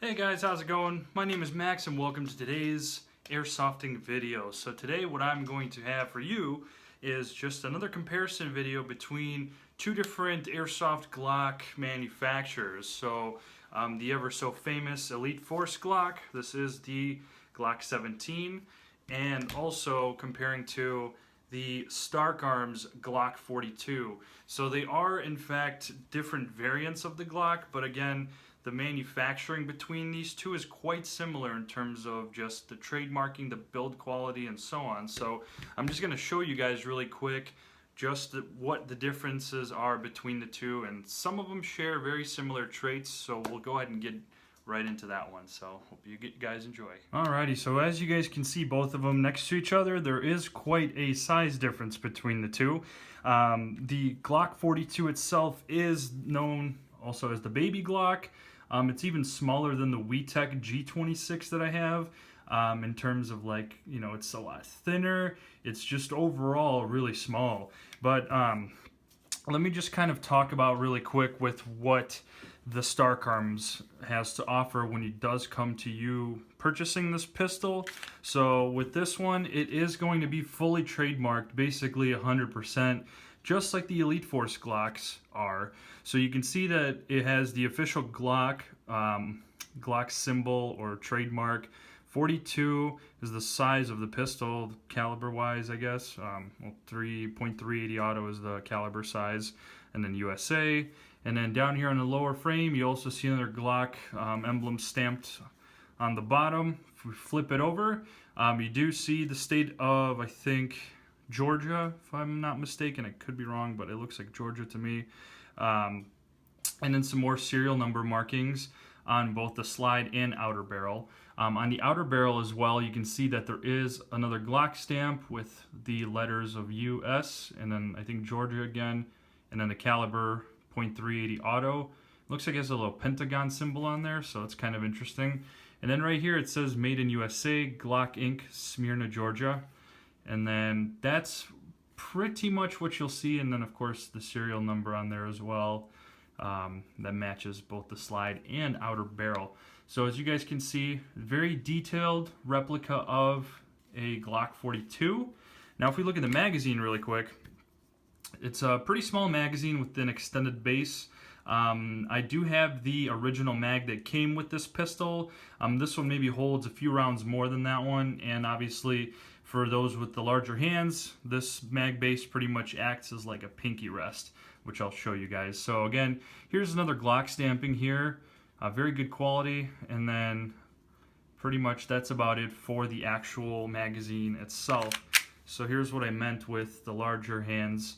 Hey guys, how's it going? My name is Max and welcome to today's airsofting video. So today what I'm going to have for you is just another comparison video between two different airsoft Glock manufacturers. So the ever so famous Elite Force Glock, this is the Glock 17, and also comparing to the Stark Arms Glock 42. So they are in fact different variants of the Glock, but again, the manufacturing between these two is quite similar in terms of just the trademarking, the build quality, and so on. So I'm just going to show you guys really quick just what the differences are between the two, and some of them share very similar traits, so we'll go ahead and get right into that one. So hope you guys enjoy. Alrighty, so as you guys can see both of them next to each other, there is quite a size difference between the two. The Glock 42 itself is known also as the baby Glock. It's even smaller than the WeTech G26 that I have. In terms of it's a lot thinner. It's just overall really small. But let me just kind of talk about really quick with what the Stark Arms has to offer when it does come to you purchasing this pistol. So with this one, it is going to be fully trademarked, basically 100%. Just like the Elite Force Glocks are. So you can see that it has the official Glock symbol or trademark. 42 is the size of the pistol, caliber wise, I guess. 3.380 auto is the caliber size, and then USA. And then down here on the lower frame, you also see another Glock emblem stamped on the bottom. If we flip it over, you do see the state of, I think, Georgia, if I'm not mistaken. I could be wrong, but it looks like Georgia to me. And then some more serial number markings on both the slide and outer barrel. On the outer barrel as well, you can see that there is another Glock stamp with the letters of US, and then I think Georgia again, and then the caliber .380 auto. Looks like it has a little pentagon symbol on there, so it's kind of interesting. And then right here it says Made in USA, Glock Inc., Smyrna, Georgia. And then that's pretty much what you'll see. And then, of course, the serial number on there as well that matches both the slide and outer barrel. So as you guys can see, very detailed replica of a Glock 42. Now, if we look at the magazine really quick, it's a pretty small magazine with an extended base. I do have the original mag that came with this pistol. This one maybe holds a few rounds more than that one, and obviously for those with the larger hands, this mag base pretty much acts as like a pinky rest, which I'll show you guys. So again, here's another Glock stamping here, very good quality, and then pretty much that's about it for the actual magazine itself. So here's what I meant with the larger hands.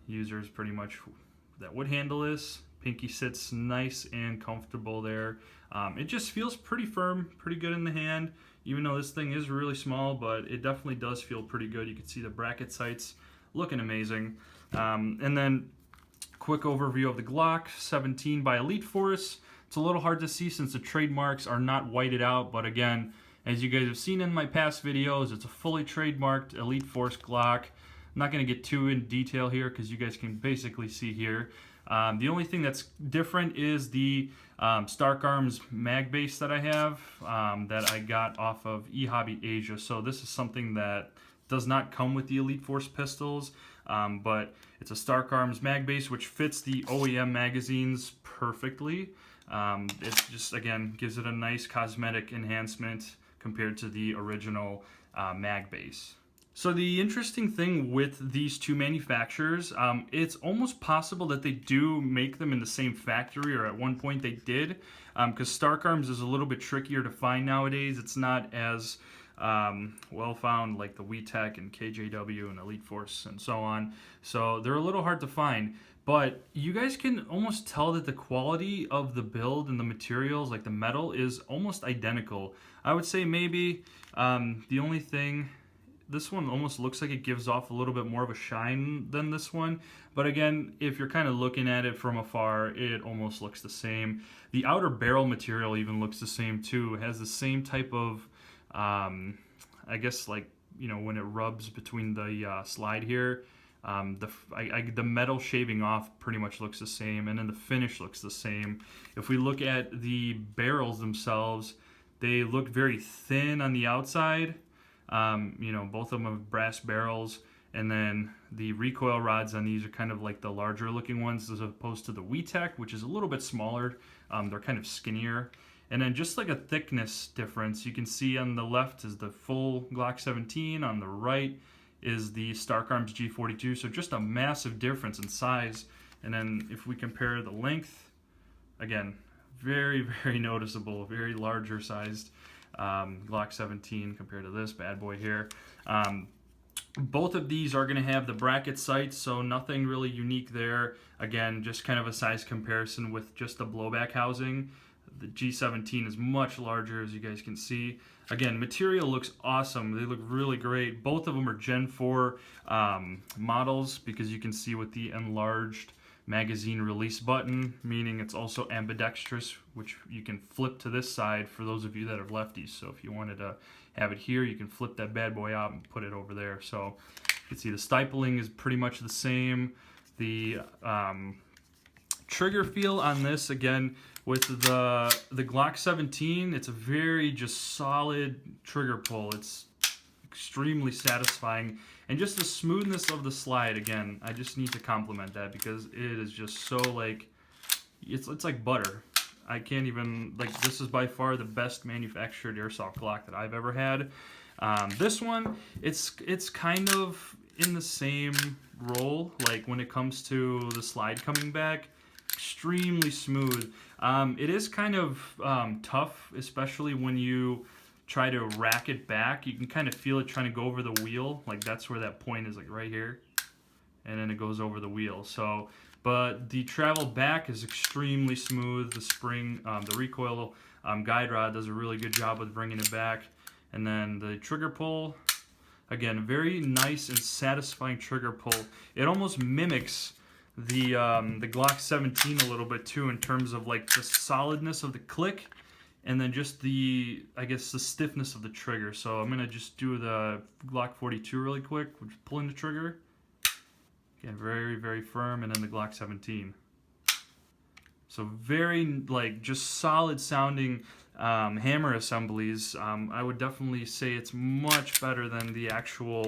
Users pretty much that would handle this. Pinky sits nice and comfortable there. It just feels pretty firm, pretty good in the hand, even though this thing is really small, but it definitely does feel pretty good. You can see the bracket sights looking amazing. And then quick overview of the Glock 17 by Elite Force. It's a little hard to see since the trademarks are not whited out, but again, as you guys have seen in my past videos, it's a fully trademarked Elite Force Glock. I'm not going to get too in detail here because you guys can basically see here. The only thing that's different is the Stark Arms mag base that I have that I got off of eHobby Asia. So this is something that does not come with the Elite Force pistols, but it's a Stark Arms mag base which fits the OEM magazines perfectly. It just, again, gives it a nice cosmetic enhancement compared to the original mag base. So the interesting thing with these two manufacturers, it's almost possible that they do make them in the same factory, or at one point they did, because Stark Arms is a little bit trickier to find nowadays. It's not as well found like the WeTech and KJW and Elite Force and so on. So they're a little hard to find. But you guys can almost tell that the quality of the build and the materials, like the metal, is almost identical. I would say maybe the only thing, this one almost looks like it gives off a little bit more of a shine than this one. But again, if you're kind of looking at it from afar, it almost looks the same. The outer barrel material even looks the same too. It has the same type of, I guess, like, you know, when it rubs between the slide here, The metal shaving off pretty much looks the same, and then the finish looks the same. If we look at the barrels themselves, they look very thin on the outside. Both of them have brass barrels, and then the recoil rods on these are kind of like the larger looking ones as opposed to the WeTech, which is a little bit smaller. They're kind of skinnier. And then just like a thickness difference, you can see on the left is the full Glock 17, on the right is the Stark Arms G42, so just a massive difference in size. And then if we compare the length, again, very, very noticeable, very larger sized Glock 17 compared to this bad boy here. Both of these are going to have the bracket sights, so nothing really unique there. Again, just kind of a size comparison with just the blowback housing. The G17 is much larger, as you guys can see. Again, material looks awesome. They look really great. Both of them are Gen 4 models, because you can see with the enlarged magazine release button, meaning it's also ambidextrous, which you can flip to this side for those of you that are lefties. So if you wanted to have it here, you can flip that bad boy out and put it over there. So you can see the stippling is pretty much the same. The trigger feel on this, again, with the Glock 17, it's a very just solid trigger pull. It's extremely satisfying, and just the smoothness of the slide, again, I just need to compliment that, because it is just so like, it's like butter. I can't even, like, this is by far the best manufactured airsoft Glock that I've ever had. This one, it's kind of in the same role, like when it comes to the slide coming back. Extremely smooth. It is kind of tough, especially when you try to rack it back. You can kind of feel it trying to go over the wheel. Like that's where that point is, like right here, and then it goes over the wheel. So, but the travel back is extremely smooth. The spring, the recoil guide rod does a really good job with bringing it back. And then the trigger pull, again, very nice and satisfying trigger pull. It almost mimics the Glock 17 a little bit too, in terms of like the solidness of the click, and then just the, I guess, the stiffness of the trigger. So I'm gonna just do the Glock 42 really quick, which is pulling the trigger. Again, very, very firm, and then the Glock 17. So very, like, just solid sounding hammer assemblies. I would definitely say it's much better than the actual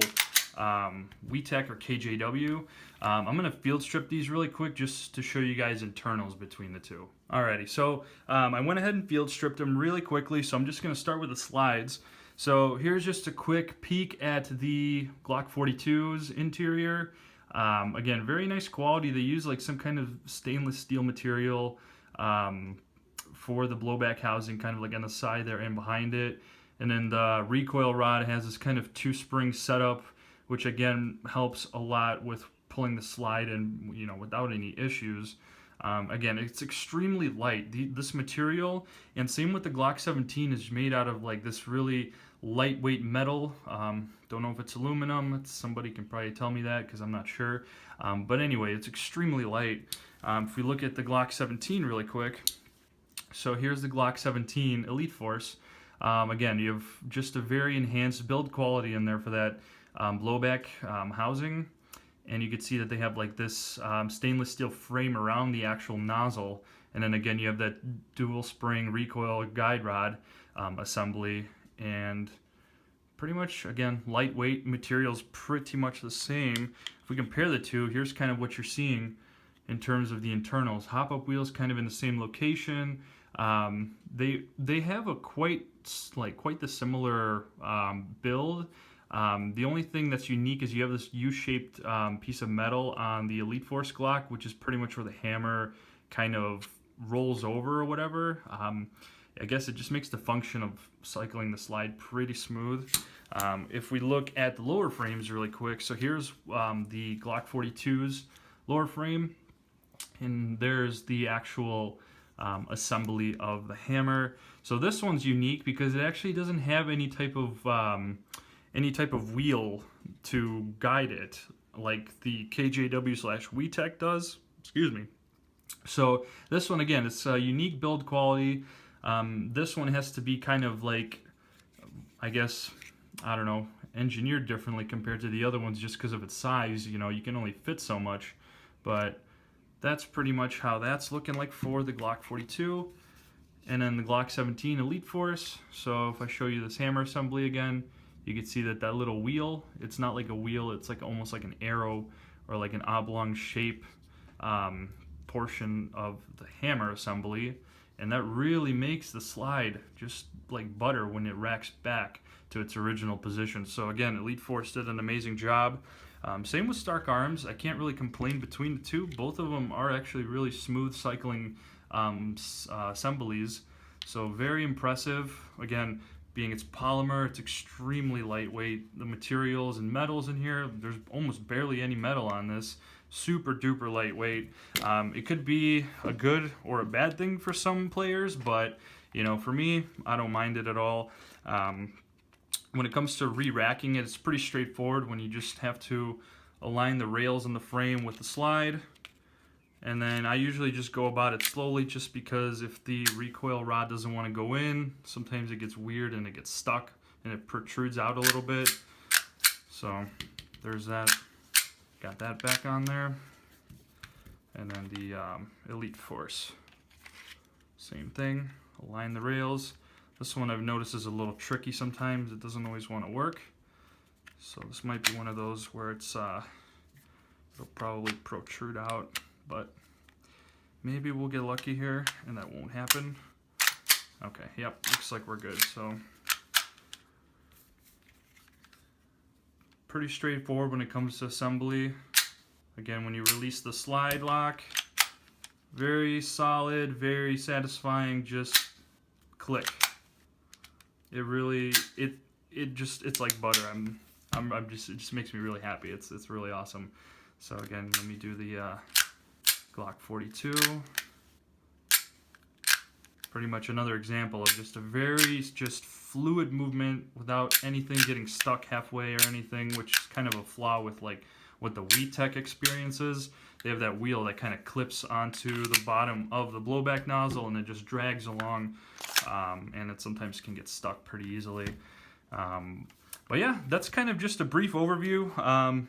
WeTech or KJW. I'm going to field strip these really quick just to show you guys internals between the two. Alrighty, so I went ahead and field stripped them really quickly, so I'm just going to start with the slides. So here's just a quick peek at the Glock 42's interior. Again, very nice quality. They use like some kind of stainless steel material for the blowback housing, kind of like on the side there and behind it. And then the recoil rod has this kind of two-spring setup, which again helps a lot with pulling the slide in, you know, without any issues. Again, it's extremely light. This material, and same with the Glock 17, is made out of like this really lightweight metal. Don't know if it's aluminum. Somebody can probably tell me that, because I'm not sure. But anyway, it's extremely light. If we look at the Glock 17 really quick, so here's the Glock 17 Elite Force. Again, you have just a very enhanced build quality in there for that blowback housing. And you can see that they have like this stainless steel frame around the actual nozzle. And then again, you have that dual spring recoil guide rod assembly. And pretty much, again, lightweight, materials pretty much the same. If we compare the two, here's kind of what you're seeing in terms of the internals. Hop-up wheels kind of in the same location. They have a quite the similar build. The only thing that's unique is you have this U-shaped piece of metal on the Elite Force Glock, which is pretty much where the hammer kind of rolls over or whatever. I guess it just makes the function of cycling the slide pretty smooth. If we look at the lower frames really quick, so here's the Glock 42's lower frame, and there's the actual assembly of the hammer. So this one's unique because it actually doesn't have any type of wheel to guide it like the KJW/WeTech does. Excuse me. So this one, again, it's a unique build quality. This one has to be kind of like, I guess, I don't know, engineered differently compared to the other ones just because of its size. You know, you can only fit so much, but that's pretty much how that's looking like for the Glock 42. And then the Glock 17 Elite Force. So if I show you this hammer assembly again, you can see that that little wheel, it's not like a wheel, it's like almost like an arrow or like an oblong shape portion of the hammer assembly. And that really makes the slide just like butter when it racks back to its original position. So again, Elite Force did an amazing job. Same with Stark Arms. I can't really complain between the two. Both of them are actually really smooth cycling assemblies. So very impressive. Again, being it's polymer, it's extremely lightweight. The materials and metals in here, there's almost barely any metal on this. Super duper lightweight. It could be a good or a bad thing for some players, but you know, for me, I don't mind it at all. When it comes to re-racking it, it's pretty straightforward when you just have to align the rails in the frame with the slide. And then I usually just go about it slowly just because if the recoil rod doesn't want to go in, sometimes it gets weird and it gets stuck and it protrudes out a little bit. So there's that. Got that back on there. And then the Elite Force. Same thing. Align the rails. This one I've noticed is a little tricky sometimes. It doesn't always want to work. So this might be one of those where it's it'll probably protrude out, but maybe we'll get lucky here and that won't happen. Okay, yep, looks like we're good. So pretty straightforward when it comes to assembly. Again, when you release the slide lock, very solid, very satisfying, just click. It really, it's like butter. I'm just, it just makes me really happy. It's really awesome. So again, let me do the Glock 42. Pretty much another example of just a very just fluid movement without anything getting stuck halfway or anything, which is kind of a flaw with like what the WeTech experiences. They have that wheel that kind of clips onto the bottom of the blowback nozzle and it just drags along, and it sometimes can get stuck pretty easily. But yeah, that's kind of just a brief overview.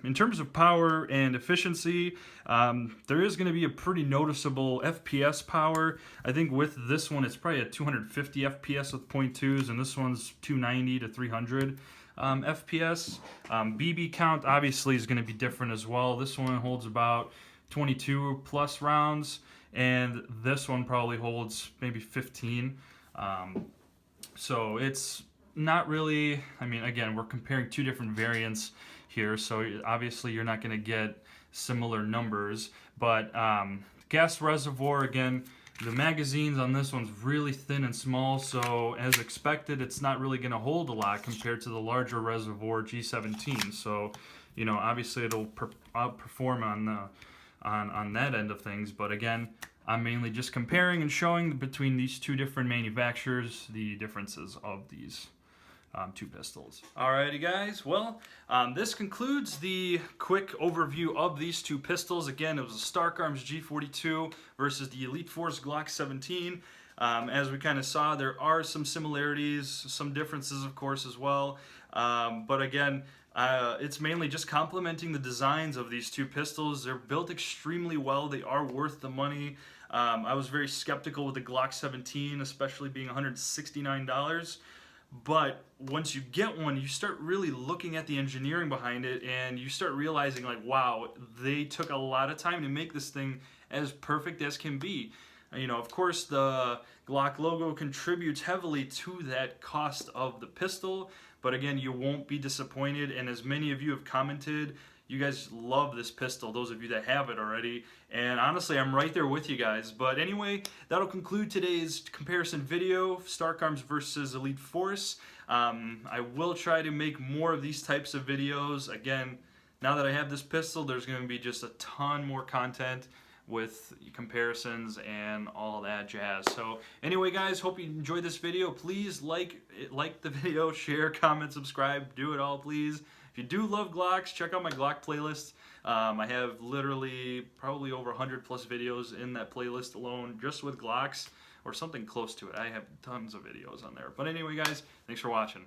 In terms of power and efficiency, there is going to be a pretty noticeable FPS power. I think with this one, it's probably at 250 FPS with .2s, and this one's 290 to 300 FPS. BB count obviously is going to be different as well. This one holds about 22 plus rounds, and this one probably holds maybe 15. So it's not really, I mean, again, we're comparing two different variants here, so obviously you're not going to get similar numbers, but gas reservoir, again, the magazines on this one's really thin and small, so as expected, it's not really going to hold a lot compared to the larger reservoir G17, so, you know, obviously it'll outperform on that end of things, but again, I'm mainly just comparing and showing between these two different manufacturers the differences of these two pistols. Alrighty guys, well, this concludes the quick overview of these two pistols. Again, it was a Stark Arms G42 versus the Elite Force Glock 17. As we kind of saw, there are some similarities, some differences of course as well, but again, it's mainly just complementing the designs of these two pistols. They're built extremely well. They are worth the money. I was very skeptical with the Glock 17, especially being $169. But once you get one, you start really looking at the engineering behind it, and you start realizing, like, wow, they took a lot of time to make this thing as perfect as can be. You know, of course, the Glock logo contributes heavily to that cost of the pistol, but again, you won't be disappointed, and as many of you have commented, you guys love this pistol, those of you that have it already, and honestly, I'm right there with you guys. But anyway, that'll conclude today's comparison video, Stark Arms versus Elite Force. I will try to make more of these types of videos. Again, now that I have this pistol, there's going to be just a ton more content with comparisons and all that jazz. So anyway guys, hope you enjoyed this video. Please like the video, share, comment, subscribe, do it all please. If you do love Glocks, check out my Glock playlist. I have literally probably over 100 plus videos in that playlist alone just with Glocks, or something close to it. I have tons of videos on there. But anyway guys, thanks for watching.